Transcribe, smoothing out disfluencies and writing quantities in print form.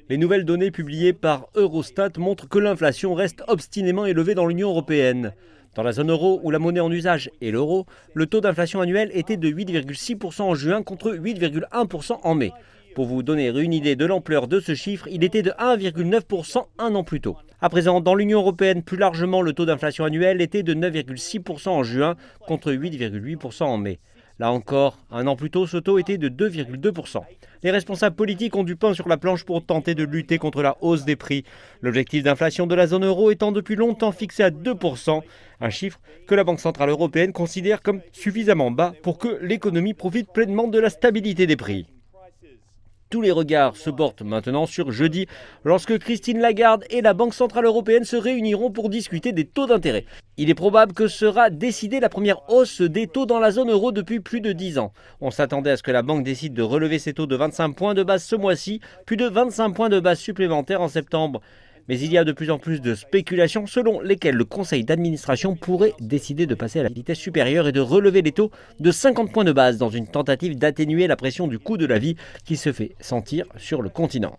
Les nouvelles données publiées par Eurostat montrent que l'inflation reste obstinément élevée dans l'Union européenne. Dans la zone euro, où la monnaie en usage est l'euro, le taux d'inflation annuel était de 8,6% en juin contre 8,1% en mai. Pour vous donner une idée de l'ampleur de ce chiffre, il était de 1,9% un an plus tôt. À présent, dans l'Union européenne, plus largement, le taux d'inflation annuel était de 9,6% en juin contre 8,8% en mai. Là encore, un an plus tôt, ce taux était de 2,2%. Les responsables politiques ont du pain sur la planche pour tenter de lutter contre la hausse des prix. L'objectif d'inflation de la zone euro étant depuis longtemps fixé à 2%, un chiffre que la Banque centrale européenne considère comme suffisamment bas pour que l'économie profite pleinement de la stabilité des prix. Tous les regards se portent maintenant sur jeudi, lorsque Christine Lagarde et la Banque centrale européenne se réuniront pour discuter des taux d'intérêt. Il est probable que sera décidée la première hausse des taux dans la zone euro depuis plus de 10 ans. On s'attendait à ce que la banque décide de relever ses taux de 25 points de base ce mois-ci, puis de 25 points de base supplémentaires en septembre. Mais il y a de plus en plus de spéculations selon lesquelles le conseil d'administration pourrait décider de passer à la vitesse supérieure et de relever les taux de 50 points de base dans une tentative d'atténuer la pression du coût de la vie qui se fait sentir sur le continent.